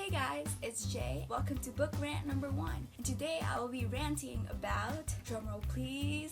Hey guys, it's Jay. Welcome to book rant number 1. And today I will be ranting about, drumroll please,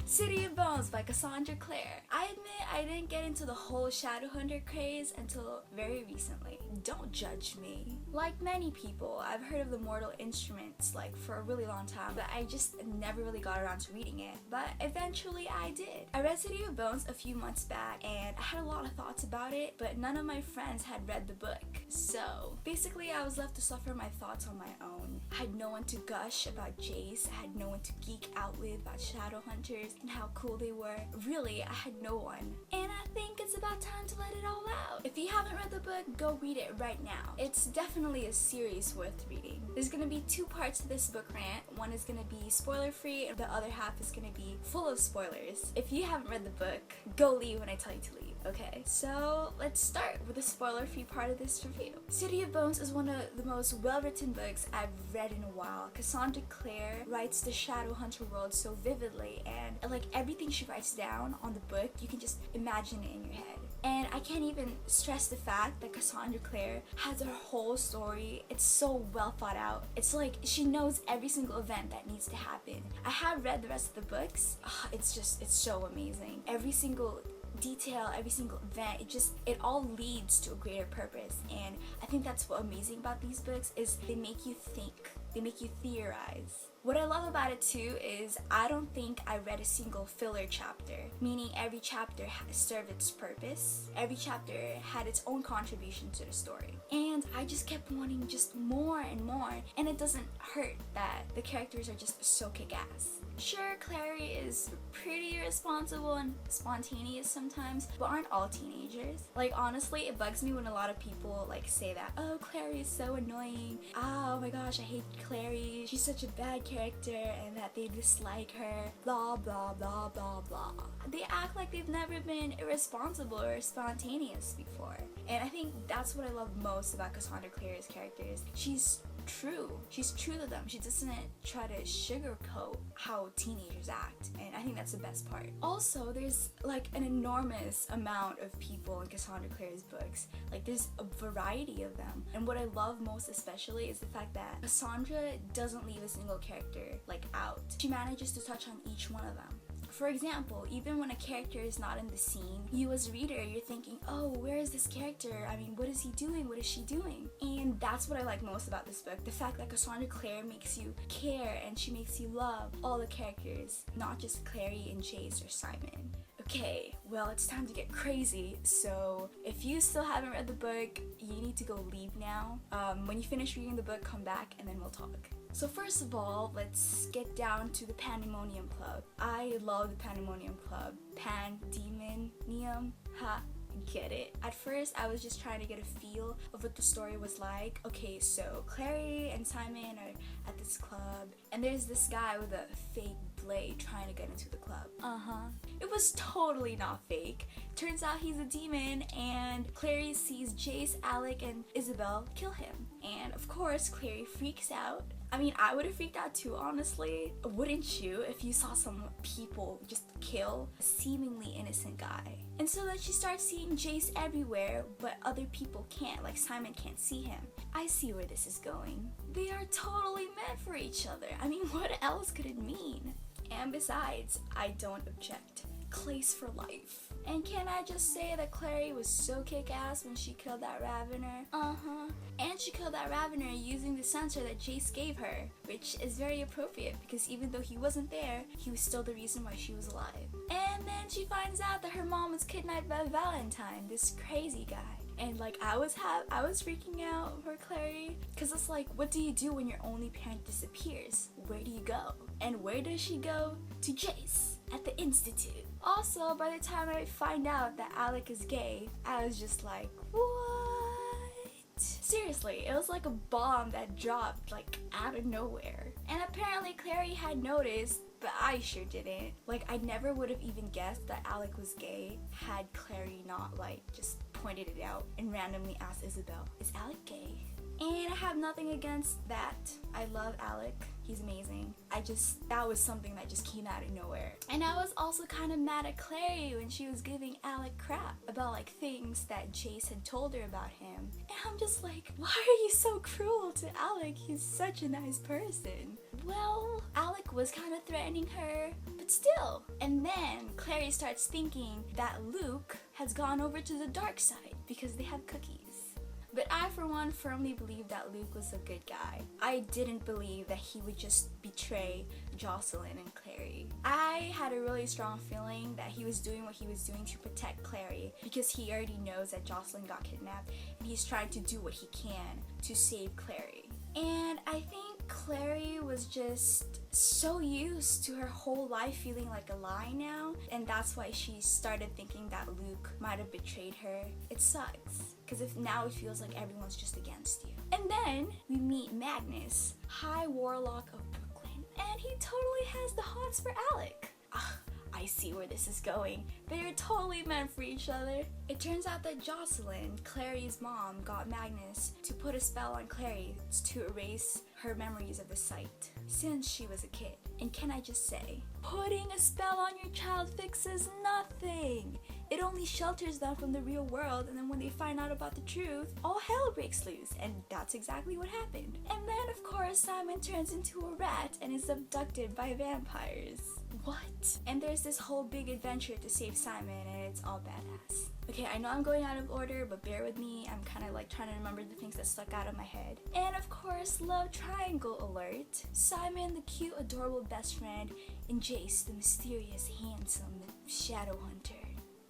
City of Bones by Cassandra Clare. I admit I didn't get into the whole Shadowhunter craze until very recently. Don't judge me. Like many people, I've heard of the Mortal Instruments like for a really long time, but I just never really got around to reading it. But eventually I did. I read City of Bones a few months back and I had a lot of thoughts about it, but none of my friends had read the book. So basically I was left to suffer my thoughts on my own. I had no one to gush about Jace, I had no one to geek out with about Shadowhunters and how cool they were. Really, I had no one. And I think it's about time to let it all out. If you haven't read the book, go read it right now. It's definitely a series worth reading. There's gonna be 2 parts to this book rant. One is gonna be spoiler free and the other half is gonna be full of spoilers. If you haven't read the book, go leave when I tell you to leave. Okay, so let's start with the spoiler-free part of this review. City of Bones is one of the most well-written books I've read in a while. Cassandra Clare writes the Shadowhunter world so vividly, and like everything she writes down on the book, you can just imagine it in your head. And I can't even stress the fact that Cassandra Clare has her whole story. It's so well thought out. It's like she knows every single event that needs to happen. I have read the rest of the books. It's so amazing. Every single detail, every single event, it all leads to a greater purpose. And I think that's what's amazing about these books is they make you think, they make you theorize. What I love about it too is I don't think I read a single filler chapter, meaning every chapter served its purpose. Every chapter had its own contribution to the story. And I just kept wanting just more and more, and it doesn't hurt that the characters are just so kick-ass. Sure, Clary is pretty irresponsible and spontaneous sometimes, but aren't all teenagers? Like honestly, it bugs me when a lot of people like say that, oh, Clary is so annoying, oh my gosh, I hate Clary, she's such a bad character, and that they dislike her, blah blah blah blah blah. They act like they've never been irresponsible or spontaneous before. And I think that's what I love most about Cassandra Clare's characters. She's true to them. She doesn't try to sugarcoat how teenagers act, and I think that's the best part. Also, there's like an enormous amount of people in Cassandra Clare's books. Like there's a variety of them, and what I love most especially is the fact that Cassandra doesn't leave a single character like out. She manages to touch on each one of them. For example, even when a character is not in the scene, you as a reader, you're thinking, oh, where is this character? I mean, what is he doing? What is she doing? And that's what I like most about this book. The fact that Cassandra Clare makes you care and she makes you love all the characters, not just Clary and Jace or Simon. Okay, well, it's time to get crazy, so if you still haven't read the book, you need to go leave now. When you finish reading the book, come back and then we'll talk. So first of all, let's get down to the Pandemonium Club. I love the Pandemonium Club. Pandemonium, ha, get it? At first, I was just trying to get a feel of what the story was like. Okay, so Clary and Simon are at this club, and there's this guy with a fake blade trying to get into the club. It was totally not fake. Turns out he's a demon, and Clary sees Jace, Alec, and Isabel kill him. And of course, Clary freaks out. I mean, I would have freaked out too, honestly. Wouldn't you, if you saw some people just kill a seemingly innocent guy? And so then she starts seeing Jace everywhere, but other people can't, like Simon can't see him. I see where this is going. They are totally meant for each other. I mean, what else could it mean? And besides, I don't object. Clace for life. And can I just say that Clary was so kick-ass when she killed that Ravener? And she killed that Ravener using the sensor that Jace gave her, which is very appropriate because even though he wasn't there, he was still the reason why she was alive. And then she finds out that her mom was kidnapped by Valentine, this crazy guy. And like I was freaking out for Clary, because it's like, what do you do when your only parent disappears? Where do you go? And where does she go? To Jace at the Institute. Also, by the time I find out that Alec is gay, I was just like, what? Seriously, it was like a bomb that dropped like out of nowhere. And apparently Clary had noticed, but I sure didn't. Like, I never would have even guessed that Alec was gay had Clary not like just pointed it out and randomly asked Isabel, is Alec gay? And I have nothing against that. I love Alec. He's amazing. That was something that just came out of nowhere. And I was also kind of mad at Clary when she was giving Alec crap about like things that Jace had told her about him. And I'm just like, why are you so cruel to Alec? He's such a nice person. Well, Alec was kind of threatening her, but still. And then Clary starts thinking that Luke has gone over to the dark side because they have cookies. But I, for one, firmly believe that Luke was a good guy. I didn't believe that he would just betray Jocelyn and Clary. I had a really strong feeling that he was doing what he was doing to protect Clary because he already knows that Jocelyn got kidnapped and he's trying to do what he can to save Clary. And I think Clary was just so used to her whole life feeling like a lie now, and that's why she started thinking that Luke might have betrayed her. It sucks, because if now it feels like everyone's just against you. And then we meet Magnus, High Warlock of Brooklyn, and he totally has the hots for Alec. I see where this is going. They are totally meant for each other. It turns out that Jocelyn, Clary's mom, got Magnus to put a spell on Clary to erase her memories of the site since she was a kid. And can I just say, putting a spell on your child fixes nothing. It only shelters them from the real world, and then when they find out about the truth, all hell breaks loose, and that's exactly what happened. And then, of course, Simon turns into a rat and is abducted by vampires. What? And there's this whole big adventure to save Simon, and it's all badass. Okay, I know I'm going out of order, but bear with me. I'm kind of like trying to remember the things that stuck out of my head. And of course, love triangle alert. Simon, the cute, adorable best friend, and Jace, the mysterious, handsome shadow hunter.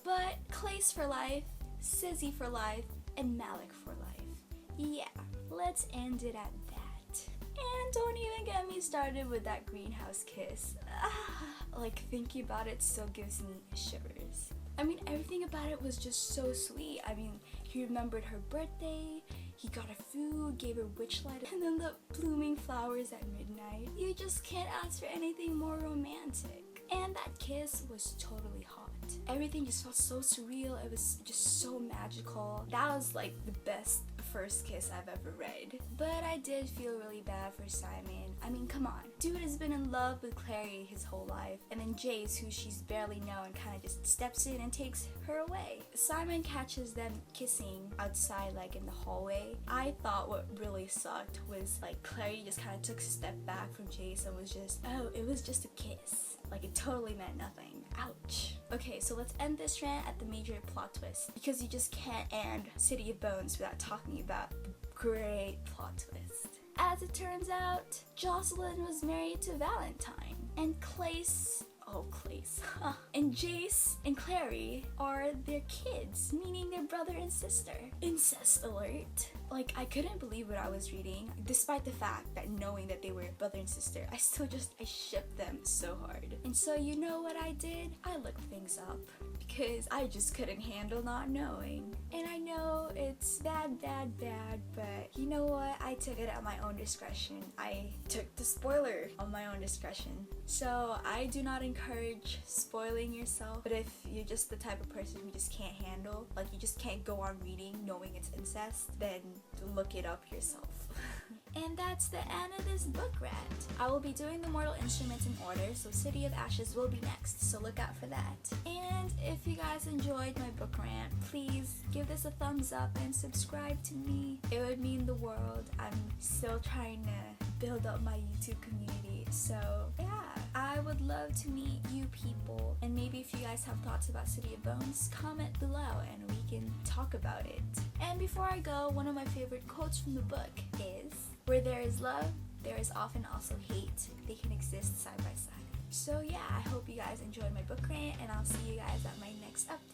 But Clace for life, Sizzy for life, and Malik for life. Yeah, let's end it at that. And don't even get me started with that greenhouse kiss. Like thinking about it still gives me shivers. I mean, everything about it was just so sweet. I mean, he remembered her birthday, he got her food, gave her witchlight, and then the blooming flowers at midnight. You just can't ask for anything more romantic. And that kiss was totally hot. Everything just felt so surreal. It was just so magical. That was like the best first kiss I've ever read. But I did feel really bad for Simon. I mean, come on. Dude has been in love with Clary his whole life. And then Jace, who she's barely known, kind of just steps in and takes her away. Simon catches them kissing outside, like in the hallway. I thought what really sucked was like Clary just kind of took a step back from Jace and was just, oh, it was just a kiss. Like it totally meant nothing. Ouch. Okay, so let's end this rant at the major plot twist, because you just can't end City of Bones without talking about the great plot twist. As it turns out, Jocelyn was married to Valentine, and Clace, and Jace and Clary are their kids, meaning their brother and sister. Incest alert. Like, I couldn't believe what I was reading, despite the fact that knowing that they were brother and sister, I shipped them so hard. And so you know what I did? I looked things up, because I just couldn't handle not knowing. And I know it's bad, but you know what? I took it at my own discretion. I took the spoiler on my own discretion. So I do not encourage spoiling yourself, but if you're just the type of person who just can't handle, like you just can't go on reading knowing it's incest, then look it up yourself. And that's the end of this book rant. I will be doing the Mortal Instruments in order, so City of Ashes will be next, so look out for that. And if you guys enjoyed my book rant, please give this a thumbs up and subscribe to me. It would mean the world. I'm still trying to build up my YouTube community, so yeah, I would love to meet you people. And maybe if you guys have thoughts about City of Bones, comment below and we can talk about it. And before I go, one of my favorite quotes from the book is, "Where there is love, there is often also hate. They can exist side by side." So yeah, I hope you guys enjoyed my book rant, and I'll see you guys at my next episode.